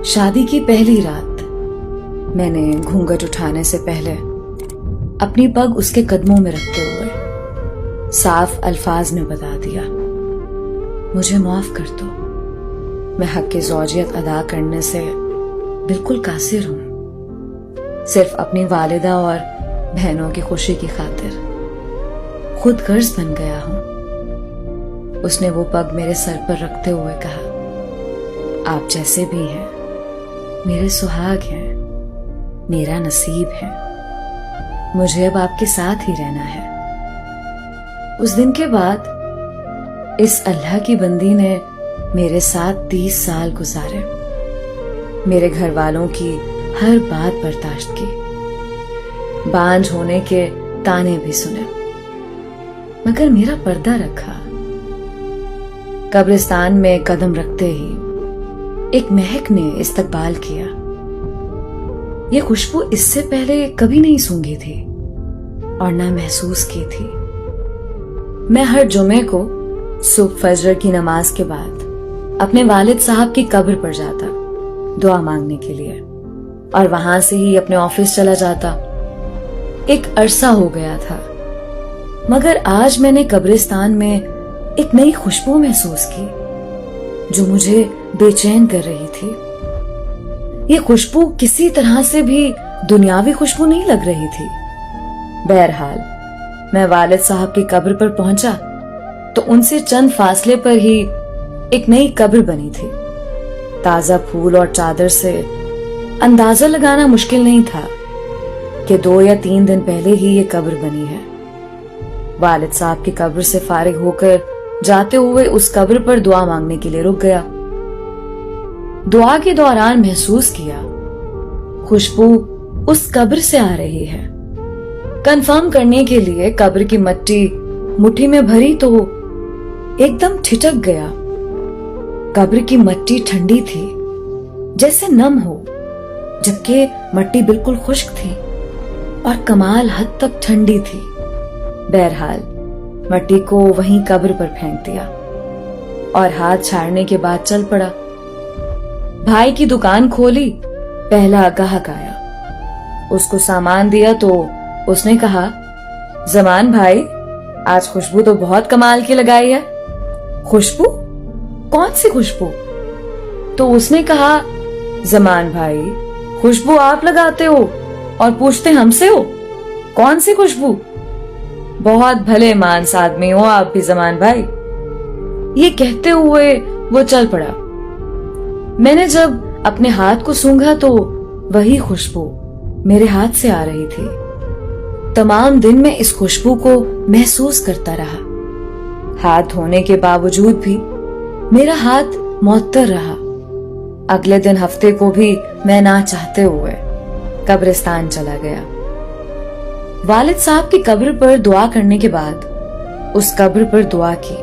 शादी की पहली रात मैंने घूंघट उठाने से पहले अपनी पग उसके कदमों में रखते हुए साफ अल्फाज में बता दिया, मुझे माफ कर दो, मैं हक की ज़ौजियत अदा करने से बिल्कुल कासिर हूं। सिर्फ अपनी वालिदा और बहनों की खुशी की खातिर खुद गर्ज बन गया हूं। उसने वो पग मेरे सर पर रखते हुए कहा, आप जैसे भी हैं मेरे सुहाग हैं, मेरा नसीब है, मुझे अब आपके साथ ही रहना है। उस दिन के बाद इस अल्लाह की बंदी ने मेरे साथ 30 साल गुजारे। मेरे घर वालों की हर बात बर्दाश्त की, बांझ होने के ताने भी सुने, मगर मेरा पर्दा रखा। कब्रिस्तान में कदम रखते ही एक महक ने इस्तकबाल किया। ये खुशबू इससे पहले कभी नहीं सूंघी थी और ना महसूस की थी। मैं हर जुमे को सुबह फजर की नमाज के बाद अपने वालिद साहब की कब्र पर जाता दुआ मांगने के लिए और वहां से ही अपने ऑफिस चला जाता। एक अरसा हो गया था, मगर आज मैंने कब्रिस्तान में एक नई खुशबू महसूस की जो मुझे बेचैन कर रही थी। ये खुशबू किसी तरह से भी दुनियावी खुशबू नहीं लग रही थी। बहरहाल मैं वालिद साहब की कब्र पर पहुंचा तो उनसे चंद फासले पर ही एक नई कब्र बनी थी। ताजा फूल और चादर से अंदाजा लगाना मुश्किल नहीं था कि 2 या 3 दिन पहले ही ये कब्र बनी है। वालिद साहब की कब्र से फारिग होकर जाते हुए उस कब्र पर दुआ मांगने के लिए रुक गया। दुआ के दौरान महसूस किया खुशबू उस कब्र से आ रही है। कंफर्म करने के लिए कब्र की मिट्टी मुट्ठी में भरी तो एकदम ठिठक गया। कब्र की मिट्टी ठंडी थी, जैसे नम हो, जबकि मिट्टी बिल्कुल खुश्क थी और कमाल हद तक ठंडी थी। बहरहाल मिट्टी को वहीं कब्र पर फेंक दिया और हाथ छाड़ने के बाद चल पड़ा। भाई की दुकान खोली, पहला गाहक आया, उसको सामान दिया तो उसने कहा, जमान भाई आज खुशबू तो बहुत कमाल की लगाई है। खुशबू? कौन सी खुशबू? तो उसने कहा, जमान भाई खुशबू आप लगाते हो और पूछते हमसे हो कौन सी खुशबू? बहुत भले मानस आदमी हो आप भी जमान भाई। ये कहते हुए वो चल पड़ा। मैंने जब अपने हाथ को सूंघा तो वही खुशबू मेरे हाथ से आ रही थी। तमाम दिन मैं इस खुशबू को महसूस करता रहा। हाथ धोने के बावजूद भी मेरा हाथ मुअत्तर रहा। अगले दिन हफ्ते को भी मैं ना चाहते हुए कब्रिस्तान चला गया। वालिद साहब की कब्र पर दुआ करने के बाद उस कब्र पर दुआ की